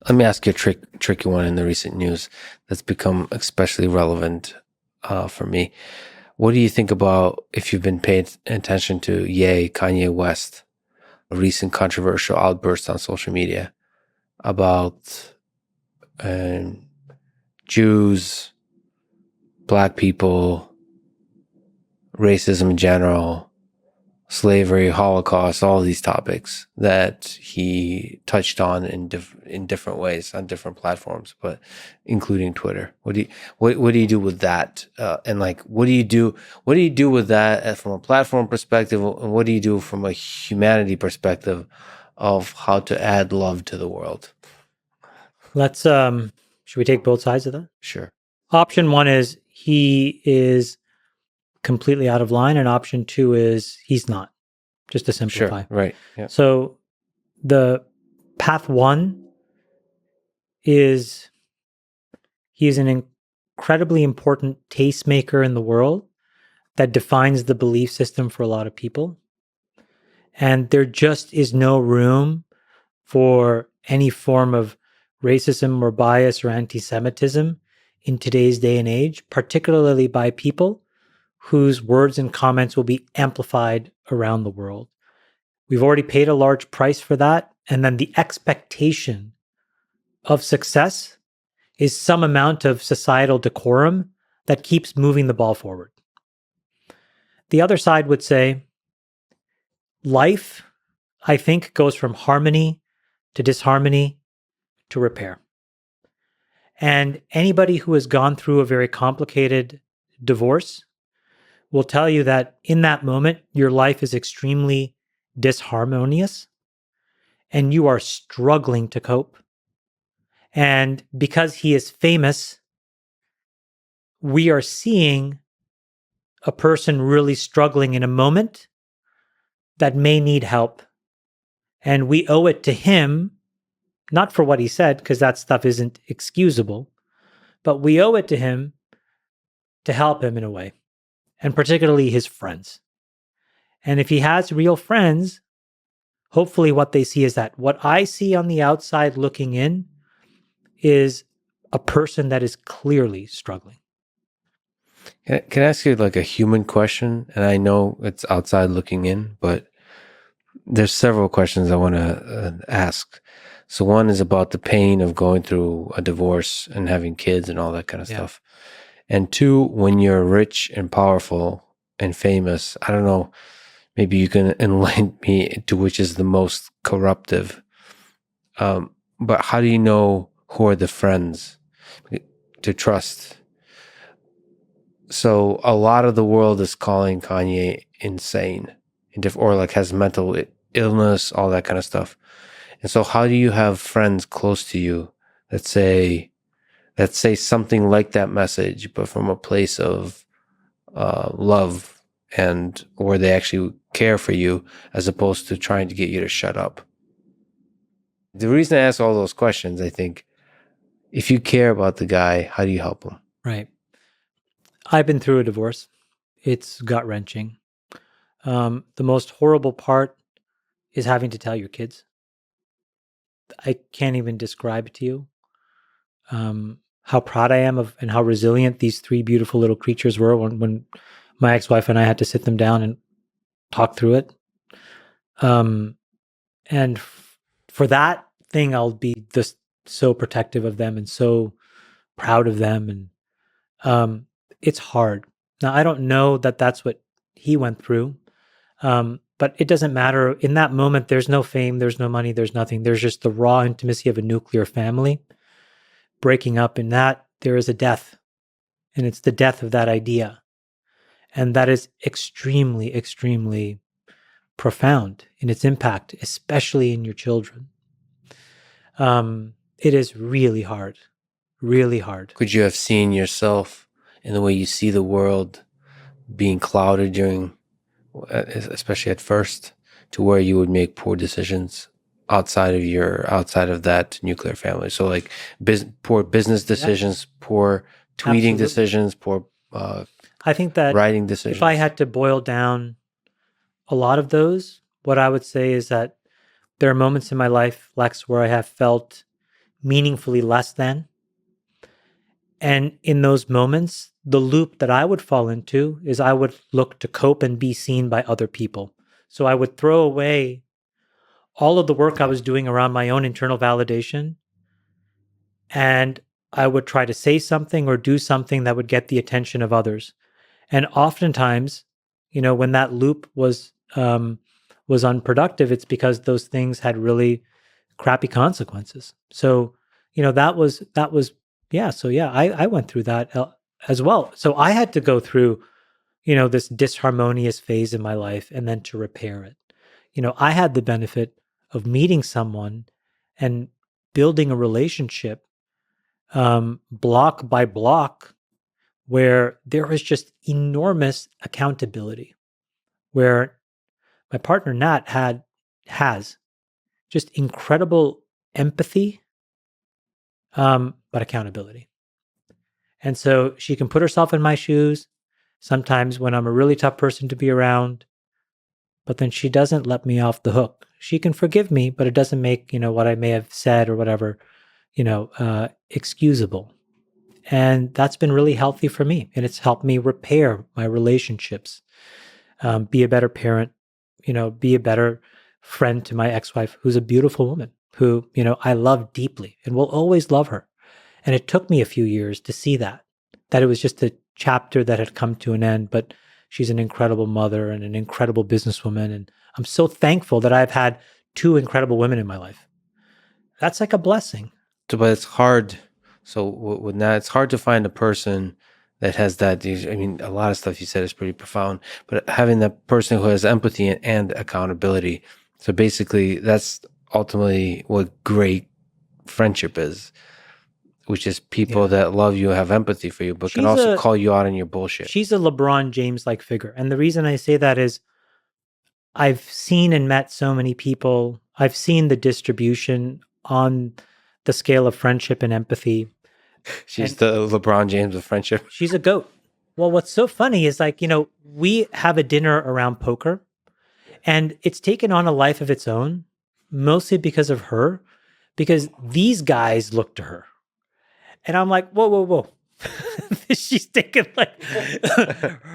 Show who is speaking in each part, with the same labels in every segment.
Speaker 1: Let me ask you a tricky one in the recent news that's become especially relevant for me. What do you think about, if you've been paying attention to Kanye West, a recent controversial outburst on social media about Jews, Black people, racism in general, slavery, Holocaust, all these topics that he touched on in different ways on different platforms, but including Twitter. What do you do with that? And like, what do you do with that from a platform perspective? And what do you do from a humanity perspective of how to add love to the world?
Speaker 2: Let's, should we take both sides of that?
Speaker 1: Sure.
Speaker 2: Option one is he is completely out of line, and option two is he's not. Just to simplify.
Speaker 1: Sure, right. Yeah.
Speaker 2: So the path one is he is an incredibly important tastemaker in the world that defines the belief system for a lot of people. And there just is no room for any form of racism or bias or anti-Semitism in today's day and age, particularly by people whose words and comments will be amplified around the world. We've already paid a large price for that. And then the expectation of success is some amount of societal decorum that keeps moving the ball forward. The other side would say, life, I think, goes from harmony to disharmony to repair. And anybody who has gone through a very complicated divorce will tell you that in that moment, your life is extremely disharmonious and you are struggling to cope. And because he is famous, we are seeing a person really struggling in a moment that may need help. And we owe it to him, not for what he said, because that stuff isn't excusable, but we owe it to him to help him in a way, and particularly his friends. And if he has real friends, hopefully what they see is that what I see on the outside looking in is a person that is clearly struggling.
Speaker 1: Can I ask you like a human question? And I know it's outside looking in, but there's several questions I want to ask. So one is about the pain of going through a divorce and having kids and all that kind of stuff. And two, when you're rich and powerful and famous, I don't know, maybe you can enlighten me to which is the most corruptive. But how do you know who are the friends to trust? So a lot of the world is calling Kanye insane or like has mental illness, all that kind of stuff. And so how do you have friends close to you that say something like that message, but from a place of love and where they actually care for you as opposed to trying to get you to shut up? The reason I ask all those questions, I think, if you care about the guy, how do you help him?
Speaker 2: Right. I've been through a divorce. It's gut-wrenching. The most horrible part is having to tell your kids. I can't even describe to you how proud I am of and how resilient these three beautiful little creatures were when my ex-wife and I had to sit them down and talk through it. And for that thing, I'll be just so protective of them and so proud of them. And it's hard. Now, I don't know that that's what he went through, but it doesn't matter. In that moment, there's no fame, there's no money, there's nothing. There's just the raw intimacy of a nuclear family breaking up. In that, there is a death, and it's the death of that idea. And that is extremely, extremely profound in its impact, especially in your children. It is really hard, really hard.
Speaker 1: Could you have seen yourself in the way you see the world being clouded during, especially at first, to where you would make poor decisions outside of that nuclear family? So like poor business decisions, poor tweeting decisions, poor
Speaker 2: I think that
Speaker 1: writing decisions.
Speaker 2: If I had to boil down a lot of those, what I would say is that there are moments in my life, Lex, where I have felt meaningfully less than. And in those moments, the loop that I would fall into is I would look to cope and be seen by other people. So I would throw away all of the work I was doing around my own internal validation, and I would try to say something or do something that would get the attention of others. And oftentimes, when that loop was unproductive, it's because those things had really crappy consequences. So, that was yeah. So yeah, I went through that as well. So I had to go through, this disharmonious phase in my life and then to repair it. I had the benefit of meeting someone and building a relationship, block by block, where there was just enormous accountability, where my partner Nat has just incredible empathy, but accountability. And so she can put herself in my shoes sometimes when I'm a really tough person to be around, but then she doesn't let me off the hook. She can forgive me, but it doesn't make, what I may have said or whatever, excusable. And that's been really healthy for me. And it's helped me repair my relationships, be a better parent, be a better friend to my ex-wife, who's a beautiful woman, who, I love deeply and will always love her. And it took me a few years to see that it was just a chapter that had come to an end, but she's an incredible mother and an incredible businesswoman. And I'm so thankful that I've had two incredible women in my life. That's like a blessing.
Speaker 1: So, but it's hard. So with that, it's hard to find a person that has that. I mean, a lot of stuff you said is pretty profound, but having that person who has empathy and accountability. So basically, that's ultimately what great friendship is, which is people that love you, have empathy for you, but can also call you out on your bullshit.
Speaker 2: She's a LeBron James-like figure. And the reason I say that is I've seen and met so many people. I've seen the distribution on the scale of friendship and empathy.
Speaker 1: She's the LeBron James of friendship.
Speaker 2: She's a GOAT. Well, what's so funny is we have a dinner around poker, and it's taken on a life of its own, mostly because of her, because these guys look to her. And I'm like, whoa, whoa, whoa. She's taking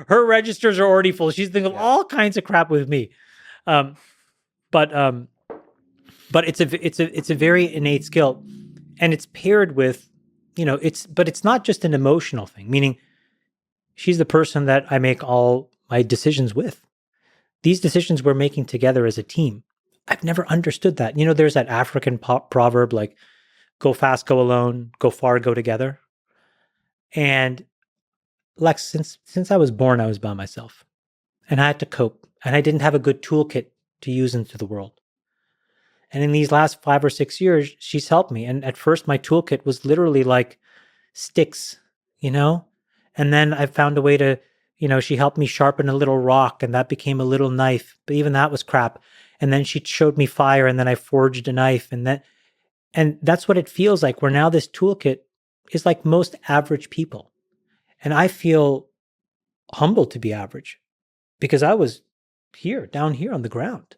Speaker 2: her registers are already full. She's thinking all kinds of crap with me. But it's a very innate skill, and it's paired with, but it's not just an emotional thing, meaning she's the person that I make all my decisions with. These decisions we're making together as a team. I've never understood that. There's that African proverb, like, go fast, go alone, go far, go together. And Lex, since I was born, I was by myself, and I had to cope, and I didn't have a good toolkit to use into the world. And in these last 5 or 6 years, she's helped me. And at first, my toolkit was literally like sticks, and then I found a way to, she helped me sharpen a little rock, and that became a little knife, but even that was crap. And then she showed me fire, and then I forged a knife, and that's what it feels like, where now this toolkit is like most average people. And I feel humbled to be average because I was down here on the ground.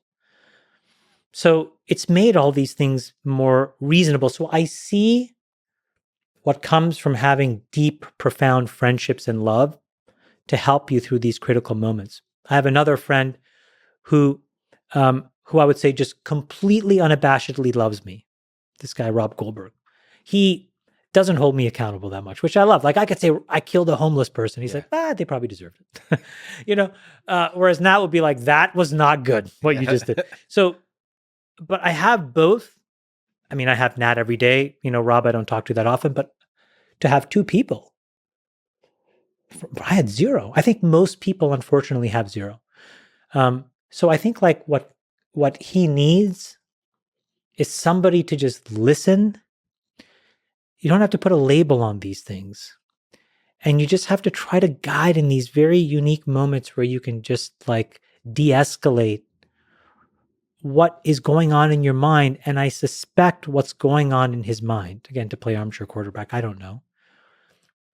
Speaker 2: So it's made all these things more reasonable. So I see what comes from having deep, profound friendships and love to help you through these critical moments. I have another friend who I would say just completely unabashedly loves me. This guy, Rob Goldberg. He doesn't hold me accountable that much, which I love. Like, I could say I killed a homeless person. He's like, they probably deserved it. Whereas Nat would be like, that was not good, what you just did. So, but I have both. I mean, I have Nat every day. Rob, I don't talk to that often, but to have two people, I had zero. I think most people, unfortunately, have zero. So I think like what he needs is somebody to just listen. You don't have to put a label on these things. And you just have to try to guide in these very unique moments where you can just like de-escalate what is going on in your mind. And I suspect what's going on in his mind, again, to play armchair quarterback, I don't know,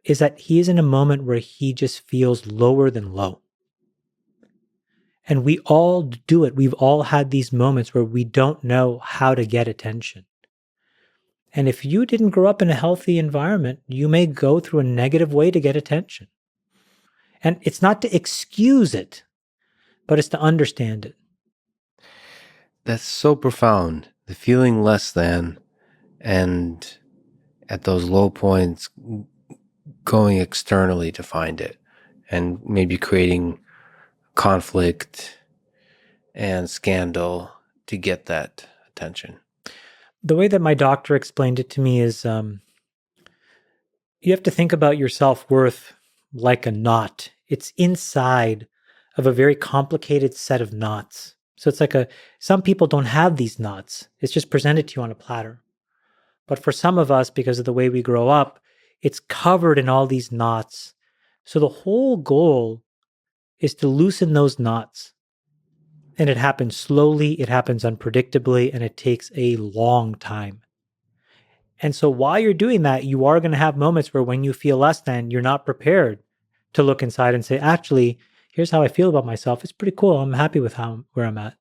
Speaker 2: is that he is in a moment where he just feels lower than low. And we all do it. We've all had these moments where we don't know how to get attention. And if you didn't grow up in a healthy environment, you may go through a negative way to get attention. And it's not to excuse it, but it's to understand it.
Speaker 1: That's so profound. The feeling less than, and at those low points, going externally to find it, and maybe creating conflict and scandal to get that attention.
Speaker 2: The way that my doctor explained it to me is you have to think about your self-worth like a knot. It's inside of a very complicated set of knots. So it's like some people don't have these knots. It's just presented to you on a platter. But for some of us, because of the way we grow up, it's covered in all these knots. So the whole goal is to loosen those knots. And it happens slowly, it happens unpredictably, and it takes a long time. And so while you're doing that, you are going to have moments where when you feel less than, you're not prepared to look inside and say, actually, here's how I feel about myself. It's pretty cool. I'm happy with where I'm at.